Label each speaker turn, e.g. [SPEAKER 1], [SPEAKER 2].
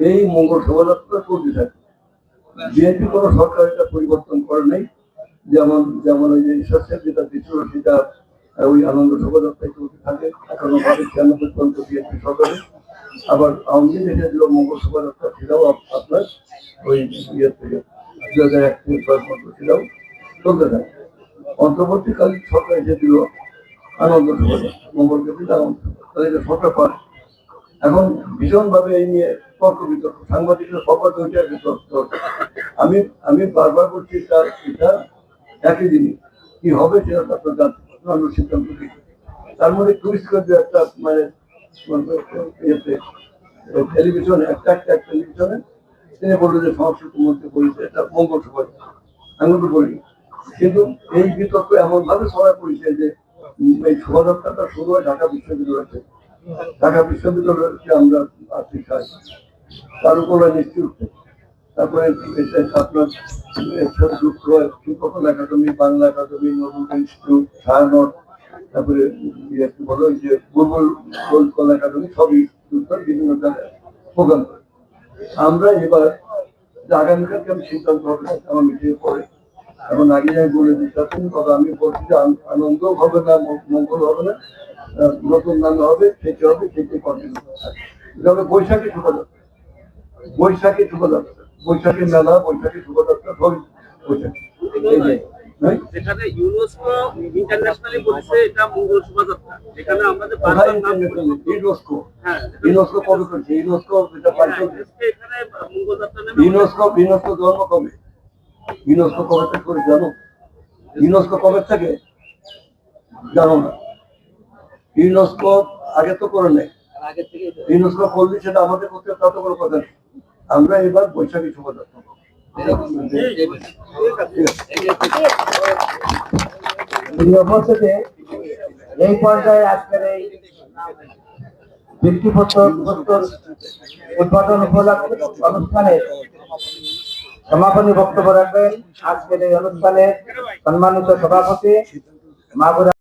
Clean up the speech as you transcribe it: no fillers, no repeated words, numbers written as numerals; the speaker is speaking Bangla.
[SPEAKER 1] এই মঙ্গল শোভাযাত্রা চলতে থাকে। বিএনপি কোনো সরকার এটা পরিবর্তন করে নাই। যেমন যেমন ওই যে ঈশ্বর যেটা দিচ্ছিল সেটা ওই আনন্দ শোভাযাত্রায় চলতে থাকে 91-96 পর্যন্ত বিএনপি সরকারে। আবার আওয়ামী লীগ এটা দিল মঙ্গল শোভাযাত্রা সেটাও আপনার ওই ইয়ে থেকে 2001 থেকে পর্যন্ত সেটাও চলতে থাকে। অন্তর্বর্তীকালীন সরকার এসে দিল আনন্দ শোভাযাত্রা, মঙ্গলকে দিল আনন্দ শোভাযাত্রা, এটা সরকার পারে। এখন ভীষণ ভাবে এই নিয়ে তর্ক বিতর্ক, সাংবাদিকরা সবার দুইটা বিতর্ক। আমি আমি বারবার বলছি এটা একই জিনিস, কি হবে সেটা আপনার জানতে সিদ্ধান্ত দিই। তার মধ্যে টুইস্ট করে একটা মানে টেলিভিশনে একটা টেলিভিশনে তিনি বললো যে সংস্কৃতি মন্ত্রী বলেছে এটা মঙ্গল শোভাযাত্রা, আমি তো বলি। কিন্তু এই বিতর্ক এমন ভাবে ছড়া পড়েছে যে এই শোভাযাত্রাটা শুরু হয় ঢাকা বিশ্ববিদ্যালয় থেকে। ঢাকা বিশ্ববিদ্যালয়কে আমরা আর্থিক সাহায্য, তার উপর নিশ্চিত। তারপরে আপনার যুক্ত হয় শিল্পকলা academy, Bangla academy, Nazrul institute, Chhayanaut, তারপরে বলো যে বুলবুল কলা একাডেমি, সবই বিভিন্ন জায়গায় প্রোগ্রাম করে। আমরা এবার আগামীকালকে আমি সিদ্ধান্ত হবে আমার মিটিংয়ে পরে, এখন আগে আমি বলে দিচ্ছেন তবে আমি বলছি যে আনন্দ হবে না, মঙ্গল হবে না, নতুন নাম হবে, সেটি হবে, সেটি কন্টিনিউ হবে। বৈশাখী শোভাযাত্রা, বৈশাখী শোভাযাত্রা, বৈশাখী মেলা, বৈশাখী শোভাযাত্রা, সবই বৈশাখী।
[SPEAKER 2] যেখানে ইউনেস্কো ইন্টারন্যাশনালি বলেছে এটা মঙ্গল শোভাযাত্রা, যেখানে আমাদের
[SPEAKER 1] ইউনেস্কো কবে করছে? ইউনেস্কো এটা
[SPEAKER 2] এখানে মঙ্গল যাত্রা নামে
[SPEAKER 1] ইউনেস্কো জন্ম কবে? ইউনেস্কো কবে থেকে করে জানো? ইউনেস্কো কবে থেকে জানো না? ইউনেস্কো আগে তো করে নেই, ইউনেস্কো করলে সেটা আমাদের করতে তত কোনো কথা নেই। আমরা এবার বৈশাখী শোভাযাত্রা
[SPEAKER 3] এই পর্যায়ে আজকের এই ভিত্তিপত্র উদ্বোধন উপলক্ষে অনুষ্ঠানের সমাপনী বক্তব্য রাখবেন আজকের এই অনুষ্ঠানের সম্মানিত সভাপতি মাগুরা